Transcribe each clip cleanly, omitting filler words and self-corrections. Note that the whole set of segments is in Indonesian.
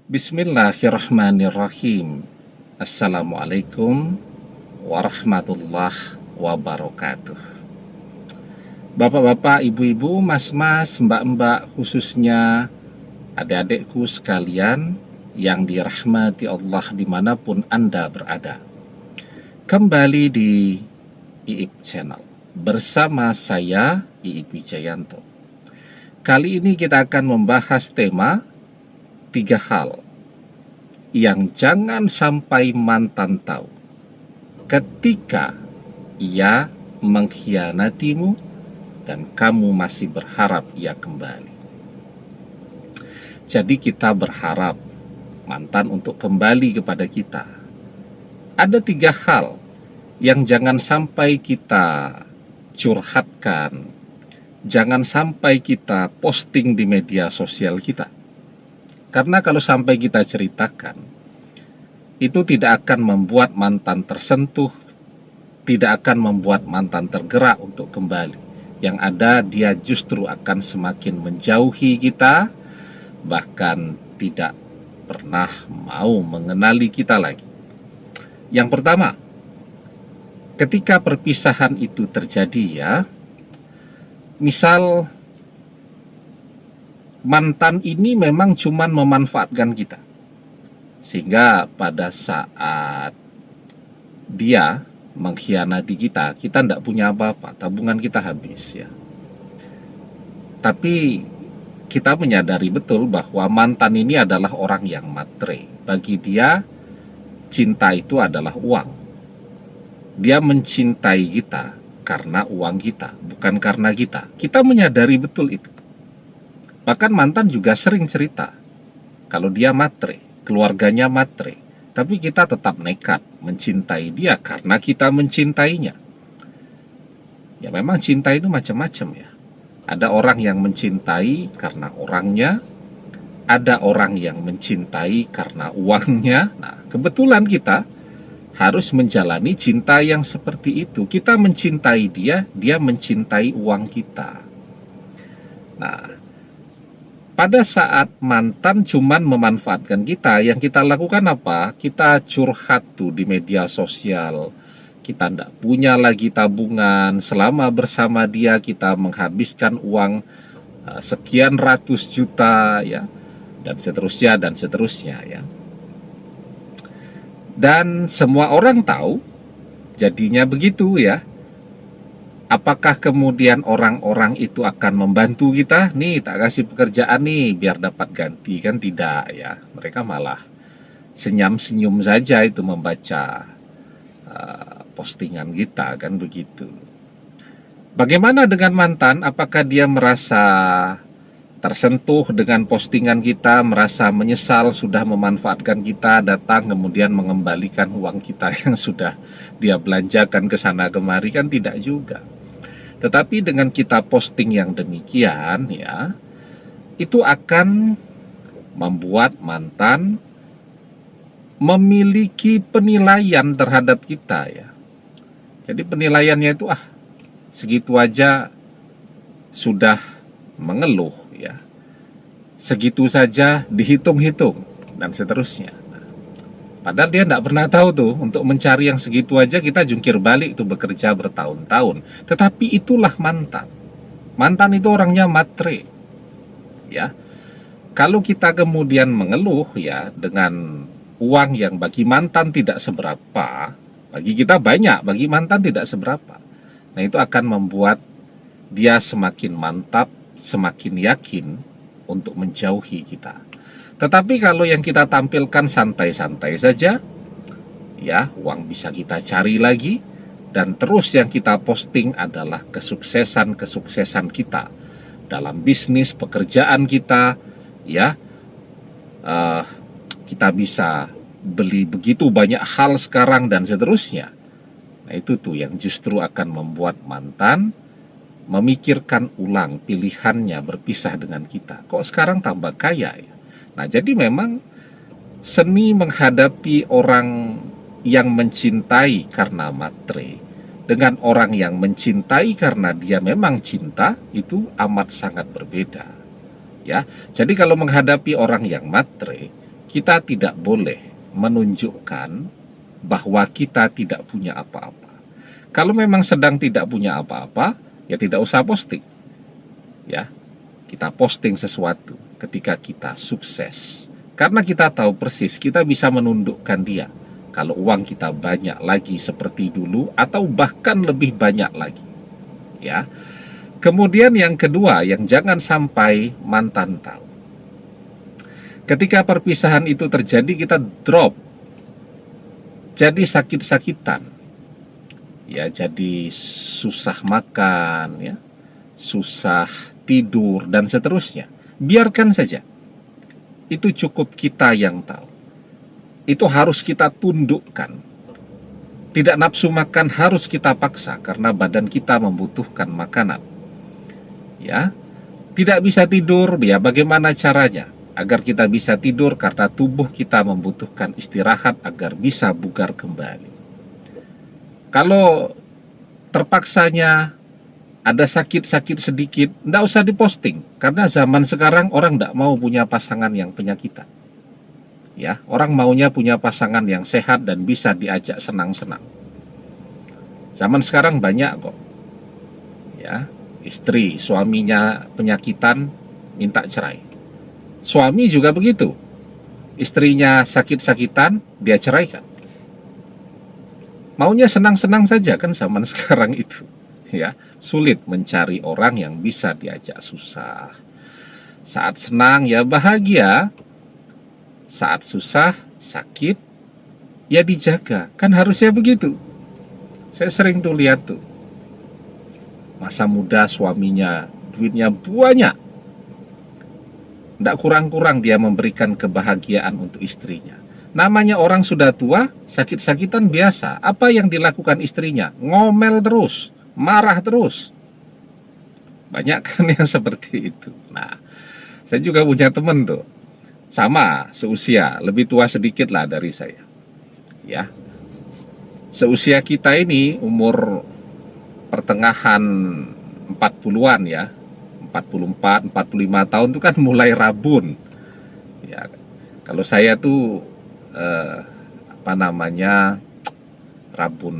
Bismillahirrahmanirrahim. Assalamualaikum warahmatullahi wabarakatuh. Bapak-bapak, ibu-ibu, mas-mas, mbak-mbak, khususnya adik-adikku sekalian yang dirahmati Allah dimanapun Anda berada. Kembali di IIP Channel bersama saya IIP Wijayanto. Kali ini kita akan membahas tema 3 hal yang jangan sampai mantan tahu ketika ia mengkhianatimu dan kamu masih berharap ia kembali. Jadi kita berharap mantan untuk kembali kepada kita. Ada 3 hal yang jangan sampai kita curhatkan, jangan sampai kita posting di media sosial kita. Karena kalau sampai kita ceritakan, itu tidak akan membuat mantan tersentuh, tidak akan membuat mantan tergerak untuk kembali. Yang ada dia justru akan semakin menjauhi kita, bahkan tidak pernah mau mengenali kita lagi. Yang pertama, ketika perpisahan itu terjadi ya, misal mantan ini memang cuman memanfaatkan kita. Sehingga pada saat dia mengkhianati kita, kita tidak punya apa-apa, tabungan kita habis ya. Tapi kita menyadari betul bahwa mantan ini adalah orang yang matre. Bagi dia, cinta itu adalah uang. Dia mencintai kita karena uang kita, bukan karena kita. Kita menyadari betul itu. Bahkan mantan juga sering cerita, kalau dia matre, keluarganya matre, tapi kita tetap nekat mencintai dia karena kita mencintainya. Ya memang cinta itu macam-macam ya. Ada orang yang mencintai karena orangnya, ada orang yang mencintai karena uangnya. Nah, kebetulan kita harus menjalani cinta yang seperti itu. Kita mencintai dia, dia mencintai uang kita. Nah, pada saat mantan cuman memanfaatkan kita, yang kita lakukan apa? Kita curhat tuh di media sosial. Kita tidak punya lagi tabungan. Selama bersama dia kita menghabiskan uang sekian ratus juta ya, dan seterusnya ya. Dan semua orang tahu jadinya begitu ya. Apakah kemudian orang-orang itu akan membantu kita? Nih, tak kasih pekerjaan nih, biar dapat ganti. Kan tidak ya. Mereka malah senyum-senyum saja itu membaca postingan kita, kan begitu. Bagaimana dengan mantan? Apakah dia merasa tersentuh dengan postingan kita, merasa menyesal sudah memanfaatkan kita, datang kemudian mengembalikan uang kita yang sudah dia belanjakan ke sana kemari? Kan tidak juga. Tetapi dengan kita posting yang demikian ya, itu akan membuat mantan memiliki penilaian terhadap kita ya. Jadi penilaiannya itu segitu aja sudah mengeluh ya. Segitu saja dihitung-hitung dan seterusnya. Padahal dia tidak pernah tahu tuh, untuk mencari yang segitu aja kita jungkir balik tuh bekerja bertahun-tahun. Tetapi itulah mantan. Mantan itu orangnya matre. Ya. Kalau kita kemudian mengeluh ya dengan uang yang bagi mantan tidak seberapa, bagi kita banyak, bagi mantan tidak seberapa. Nah, itu akan membuat dia semakin mantap, semakin yakin untuk menjauhi kita. Tetapi kalau yang kita tampilkan santai-santai saja, ya uang bisa kita cari lagi, dan terus yang kita posting adalah kesuksesan kita dalam bisnis, pekerjaan kita, ya kita bisa beli begitu banyak hal sekarang dan seterusnya. Nah itu tuh yang justru akan membuat mantan memikirkan ulang pilihannya berpisah dengan kita. Kok sekarang tambah kaya ya? Nah, jadi memang seni menghadapi orang yang mencintai karena matre dengan orang yang mencintai karena dia memang cinta itu amat sangat berbeda. Ya. Jadi kalau menghadapi orang yang matre, kita tidak boleh menunjukkan bahwa kita tidak punya apa-apa. Kalau memang sedang tidak punya apa-apa, ya tidak usah posting. Ya, kita posting sesuatu ketika kita sukses. Karena kita tahu persis kita bisa menundukkan dia kalau uang kita banyak lagi seperti dulu atau bahkan lebih banyak lagi. Ya. Kemudian yang kedua yang jangan sampai mantan tahu. Ketika perpisahan itu terjadi kita drop. Jadi sakit-sakitan. Ya, jadi susah makan, ya. Susah tidur dan seterusnya. Biarkan saja. Itu cukup kita yang tahu. Itu harus kita tundukkan. Tidak nafsu makan harus kita paksa karena badan kita membutuhkan makanan. Ya. Tidak bisa tidur, ya bagaimana caranya? Agar kita bisa tidur karena tubuh kita membutuhkan istirahat agar bisa bugar kembali. Kalau terpaksanya ada sakit-sakit sedikit, tidak usah diposting. Karena zaman sekarang orang tidak mau punya pasangan yang penyakitan. Ya, orang maunya punya pasangan yang sehat dan bisa diajak senang-senang. Zaman sekarang banyak kok. Ya, istri, suaminya penyakitan, minta cerai. Suami juga begitu. Istrinya sakit-sakitan, dia ceraikan. Maunya senang-senang saja kan zaman sekarang itu. Ya, sulit mencari orang yang bisa diajak susah. Saat senang ya bahagia, saat susah, sakit, ya dijaga. Kan harusnya begitu. Saya sering tuh lihat tuh. Masa muda suaminya duitnya banyak. Tidak kurang-kurang dia memberikan kebahagiaan untuk istrinya. Namanya orang sudah tua, sakit-sakitan biasa. Apa yang dilakukan istrinya? Ngomel terus, marah terus. Banyak kan yang seperti itu. Nah, saya juga punya teman tuh. Sama, seusia, lebih tua sedikit lah dari saya. Ya. Seusia kita ini umur pertengahan 40-an ya. 44, 45 tahun itu kan mulai rabun. Ya, kalau saya tuh rabun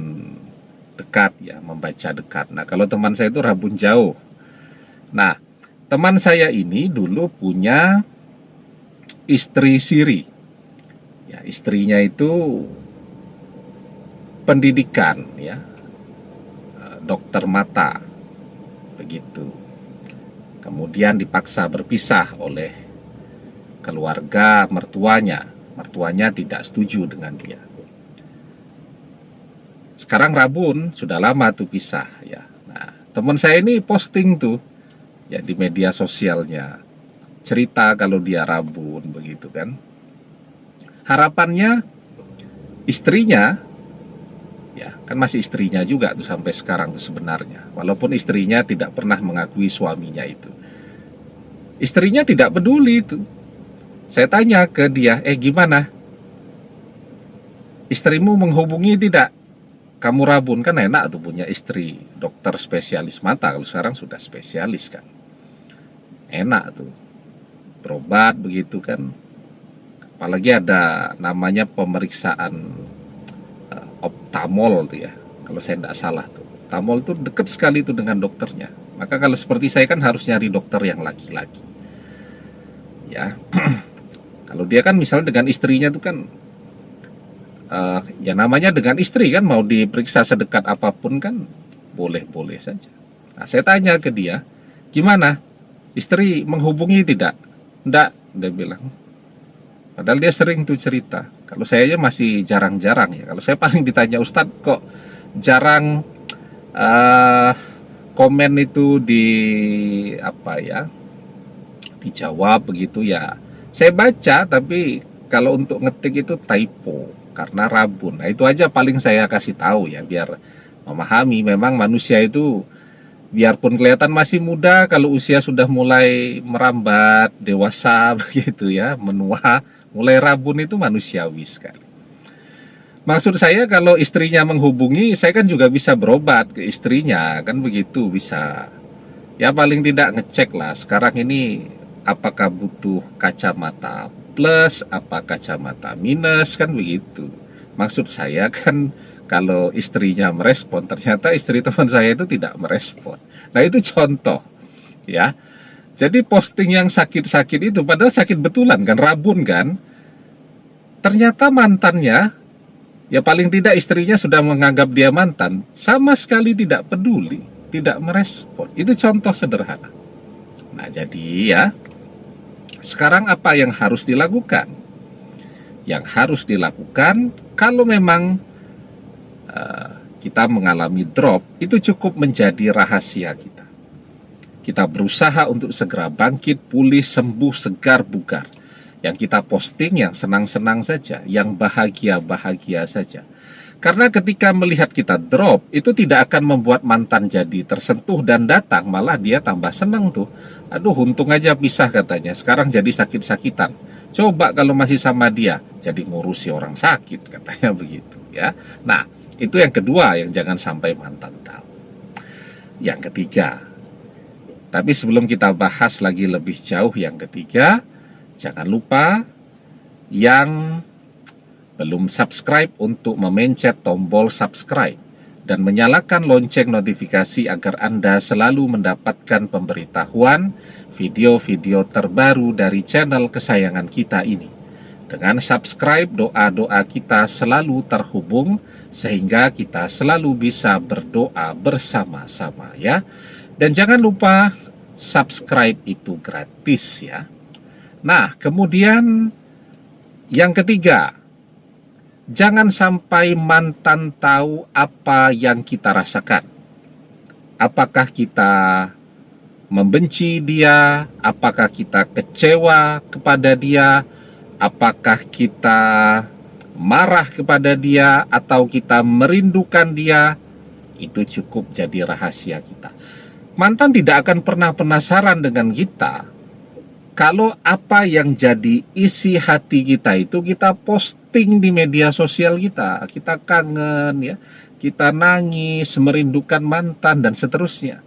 dekat ya, membaca dekat. Nah, kalau teman saya itu rabun jauh. Nah, teman saya ini dulu punya istri siri. Ya, istrinya itu pendidikan ya. Dokter mata. Begitu. Kemudian dipaksa berpisah oleh keluarga mertuanya. Mertuanya tidak setuju dengan dia. Sekarang rabun, sudah lama tuh pisah ya. Nah, teman saya ini posting tuh ya di media sosialnya. Cerita kalau dia rabun begitu kan. Harapannya istrinya ya, kan masih istrinya juga tuh sampai sekarang tuh sebenarnya. Walaupun istrinya tidak pernah mengakui suaminya itu. Istrinya tidak peduli itu. Saya tanya ke dia, gimana? Istrimu menghubungi tidak? Kamu rabun, kan enak tuh punya istri dokter spesialis mata. Kalau sekarang sudah spesialis kan. Enak tuh. Berobat begitu kan. Apalagi ada namanya pemeriksaan optamol tuh ya. Kalau saya tidak salah tuh. Optamol tuh dekat sekali tuh dengan dokternya. Maka kalau seperti saya kan harus nyari dokter yang laki-laki. Ya. Kalau dia kan misalnya dengan istrinya tuh kan ya namanya dengan istri kan mau diperiksa sedekat apapun kan boleh-boleh saja. Nah, saya tanya ke dia, gimana? Istri menghubungi tidak? Enggak, dia bilang. Padahal dia sering tuh cerita. Kalau saya aja masih jarang-jarang ya. Kalau saya paling ditanya, Ustadz kok jarang komen itu dijawab begitu ya. Saya baca tapi kalau untuk ngetik itu typo karena rabun. Nah, itu aja paling saya kasih tahu ya biar memahami memang manusia itu biarpun kelihatan masih muda, kalau usia sudah mulai merambat, dewasa begitu ya, menua, mulai rabun itu manusiawi sekali. Maksud saya kalau istrinya menghubungi, saya kan juga bisa berobat ke istrinya, kan begitu bisa. Ya paling tidak ngecek lah. Sekarang ini apakah butuh kacamata plus, apa kacamata minus, kan begitu. Maksud saya kan kalau istrinya merespon, ternyata istri teman saya itu tidak merespon. Nah itu contoh ya. Jadi posting yang sakit-sakit itu, padahal sakit betulan kan, rabun kan. Ternyata mantannya, ya paling tidak istrinya sudah menganggap dia mantan, sama sekali tidak peduli, tidak merespon. Itu contoh sederhana. Nah jadi ya, sekarang apa yang harus dilakukan? Yang harus dilakukan, kalau memang kita mengalami drop, itu cukup menjadi rahasia kita. Kita berusaha untuk segera bangkit, pulih, sembuh, segar, bugar. Yang kita posting yang senang-senang saja, yang bahagia-bahagia saja. Karena ketika melihat kita drop, itu tidak akan membuat mantan jadi tersentuh dan datang, malah dia tambah senang tuh. Aduh, untung aja pisah katanya, sekarang jadi sakit-sakitan. Coba kalau masih sama dia, jadi ngurusi orang sakit, katanya begitu ya. Nah, itu yang kedua yang jangan sampai mantan tahu. Yang ketiga, tapi sebelum kita bahas lagi lebih jauh yang ketiga, jangan lupa yang belum subscribe untuk memencet tombol subscribe dan menyalakan lonceng notifikasi agar Anda selalu mendapatkan pemberitahuan video-video terbaru dari channel kesayangan kita ini. Dengan subscribe, doa-doa kita selalu terhubung sehingga kita selalu bisa berdoa bersama-sama ya. Dan jangan lupa subscribe itu gratis ya. Nah, kemudian yang ketiga, jangan sampai mantan tahu apa yang kita rasakan. Apakah kita membenci dia, apakah kita kecewa kepada dia, apakah kita marah kepada dia, atau kita merindukan dia, itu cukup jadi rahasia kita. Mantan tidak akan pernah penasaran dengan kita kalau apa yang jadi isi hati kita itu kita posting di media sosial kita. Kita kangen ya, kita nangis, merindukan mantan dan seterusnya.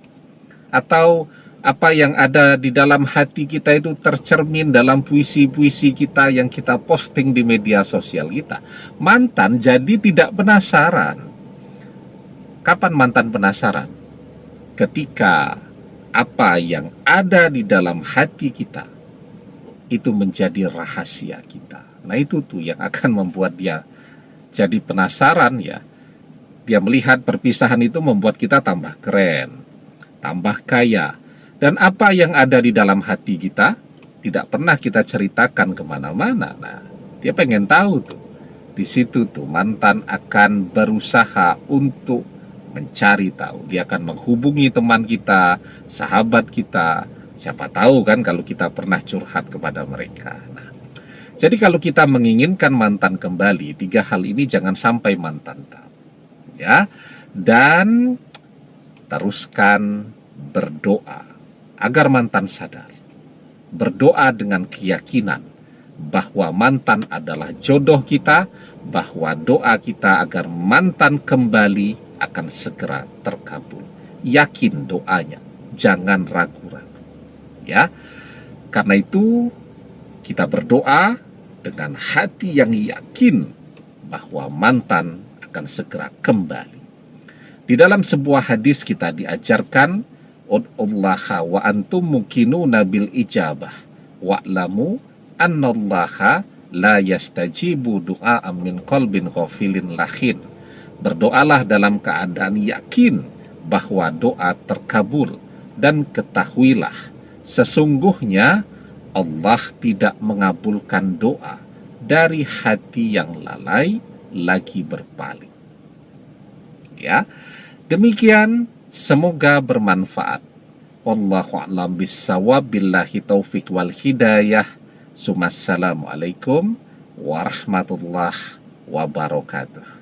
Atau apa yang ada di dalam hati kita itu tercermin dalam puisi-puisi kita yang kita posting di media sosial kita. Mantan jadi tidak penasaran. Kapan mantan penasaran? Ketika apa yang ada di dalam hati kita itu menjadi rahasia kita. Nah itu tuh yang akan membuat dia jadi penasaran ya. Dia melihat perpisahan itu membuat kita tambah keren, tambah kaya. Dan apa yang ada di dalam hati kita tidak pernah kita ceritakan kemana-mana. Nah, dia pengen tahu tuh. Di situ tuh mantan akan berusaha untuk mencari tahu. Dia akan menghubungi teman kita, sahabat kita. Siapa tahu kan kalau kita pernah curhat kepada mereka. Nah, jadi kalau kita menginginkan mantan kembali, 3 hal ini jangan sampai mantan tahu. Ya. Dan teruskan berdoa agar mantan sadar. Berdoa dengan keyakinan bahwa mantan adalah jodoh kita, bahwa doa kita agar mantan kembali akan segera terkabul. Yakin doanya, jangan ragu-ragu. Ya. Karena itu kita berdoa dengan hati yang yakin bahwa mantan akan segera kembali. Di dalam sebuah hadis kita diajarkan ud'ullaha wa antum muqinuna bil ijabah wa'lamu annallaha la yastajibu du'a'an min qalbin ghafilin lahin. Berdoalah dalam keadaan yakin bahwa doa terkabul dan ketahuilah sesungguhnya Allah tidak mengabulkan doa dari hati yang lalai lagi berpaling. Ya. Demikian, semoga bermanfaat. Wallahu a'lam bissawab, billahi taufik wal hidayah. Assalamualaikum warahmatullahi wabarakatuh.